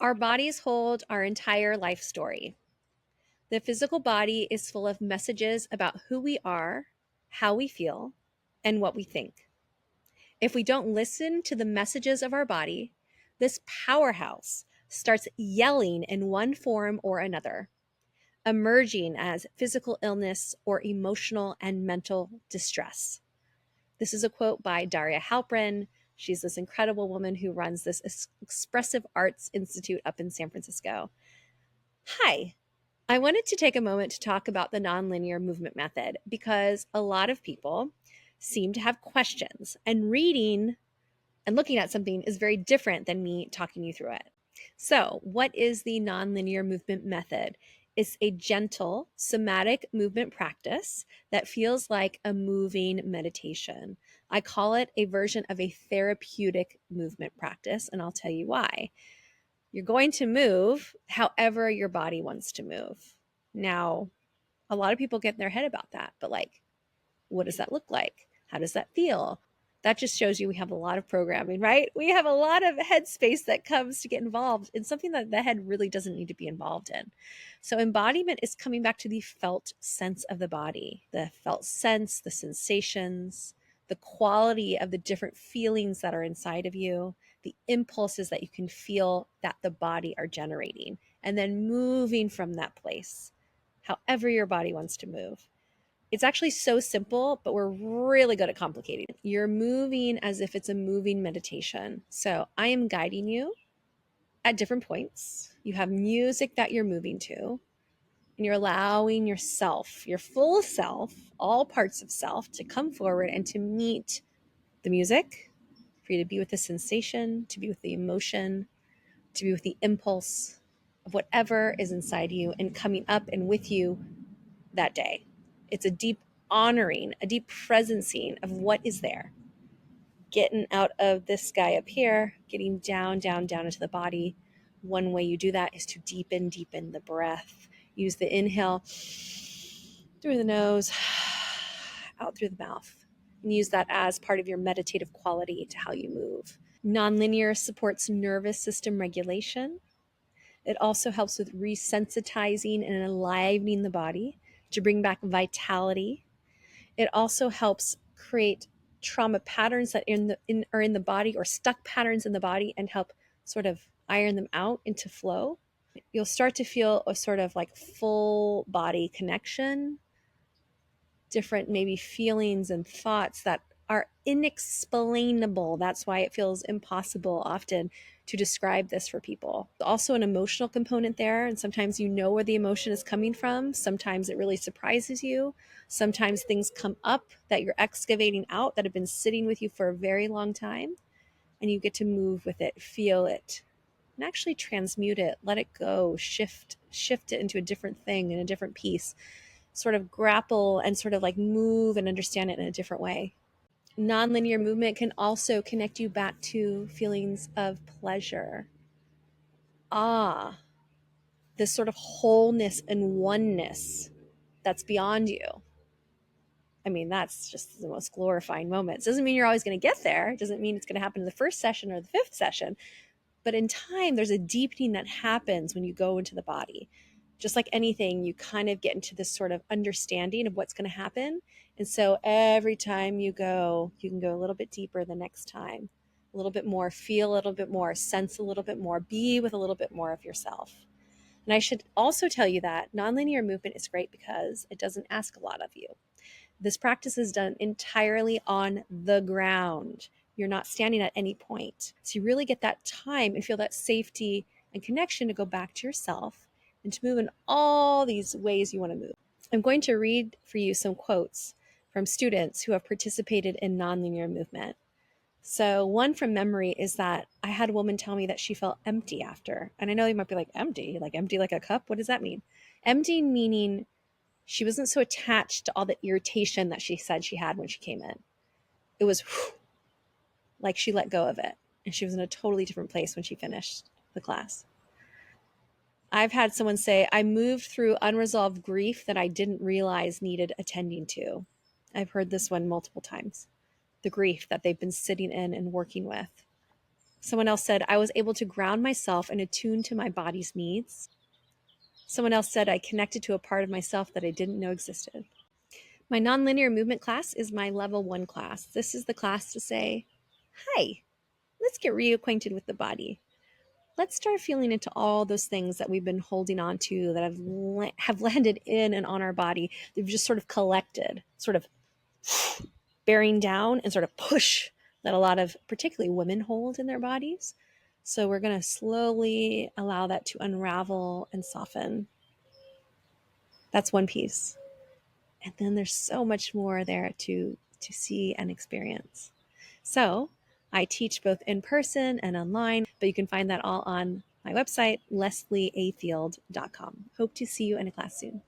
Our bodies hold our entire life story. The physical body is full of messages about who we are, how we feel, and what we think. If we don't listen to the messages of our body, this powerhouse starts yelling in one form or another, emerging as physical illness or emotional and mental distress. This is a quote by Daria Halprin. She's this incredible woman who runs this expressive arts institute up in San Francisco. Hi, I wanted to take a moment to talk about the nonlinear movement method because a lot of people seem to have questions, and reading and looking at something is very different than me talking you through it. So, what is the nonlinear movement method? It's a gentle somatic movement practice that feels like a moving meditation. I call it a version of a therapeutic movement practice, and I'll tell you why. You're going to move however your body wants to move. Now, a lot of people get in their head about that, but what does that look like? How does that feel? That just shows you we have a lot of programming, right? We have a lot of headspace that comes to get involved in something that the head really doesn't need to be involved in. So embodiment is coming back to the felt sense of the body, the felt sense, the sensations, the quality of the different feelings that are inside of you, the impulses that you can feel that the body are generating, and then moving from that place, however your body wants to move. It's actually so simple, but we're really good at complicating it. You're moving as if it's a moving meditation. So I am guiding you at different points. You have music that you're moving to, and you're allowing yourself, your full self, all parts of self, to come forward and to meet the music, for you to be with the sensation, to be with the emotion, to be with the impulse of whatever is inside you and coming up and with you that day. It's a deep honoring, a deep presencing of what is there. Getting out of this guy up here, getting down, down, down into the body. One way you do that is to deepen the breath. Use the inhale through the nose, out through the mouth. And use that as part of your meditative quality to how you move. Nonlinear supports nervous system regulation. It also helps with resensitizing and enlivening the body to bring back vitality. It also helps create trauma patterns that are in the body, or stuck patterns in the body, and help sort of iron them out into flow. You'll start to feel a sort of like full body connection, different maybe feelings and thoughts that are inexplainable. That's why it feels impossible often to describe this for people. Also an emotional component there, and sometimes you know where the emotion is coming from. Sometimes it really surprises you. Sometimes things come up that you're excavating out that have been sitting with you for a very long time, and you get to move with it, feel it, and actually transmute it, let it go, shift it into a different thing, in a different piece, sort of grapple and sort of like move and understand it in a different way. Nonlinear movement can also connect you back to feelings of pleasure, this sort of wholeness and oneness that's beyond you. I mean, that's just the most glorifying moments. Doesn't mean you're always going to get there. It doesn't mean it's going to happen in the first session or the fifth session. But in time, there's a deepening that happens when you go into the body. Just like anything, you kind of get into this sort of understanding of what's going to happen. And so every time you can go a little bit deeper the next time, a little bit more, feel a little bit more, sense a little bit more, be with a little bit more of yourself. And I should also tell you that nonlinear movement is great because it doesn't ask a lot of you. This practice is done entirely on the ground. You're not standing at any point. So you really get that time and feel that safety and connection to go back to yourself and to move in all these ways you want to move. I'm going to read for you some quotes from students who have participated in nonlinear movement. So one from memory is that I had a woman tell me that she felt empty after. And I know you might be like, empty like a cup? What does that mean? Empty meaning she wasn't so attached to all the irritation that she said she had when she came in. It was like she let go of it, and she was in a totally different place when she finished the class. I've had someone say, I moved through unresolved grief that I didn't realize needed attending to. I've heard this one multiple times. The grief that they've been sitting in and working with. Someone else said, I was able to ground myself and attune to my body's needs. Someone else said, I connected to a part of myself that I didn't know existed. My nonlinear movement class is my level 1 class. This is the class to say, hi, let's get reacquainted with the body. Let's start feeling into all those things that we've been holding on to that have landed in and on our body. They've just sort of collected, sort of bearing down and sort of push that a lot of particularly women hold in their bodies. So we're going to slowly allow that to unravel and soften. That's one piece. And then there's so much more there to see and experience. So I teach both in person and online, but you can find that all on my website, leslieafield.com. Hope to see you in a class soon.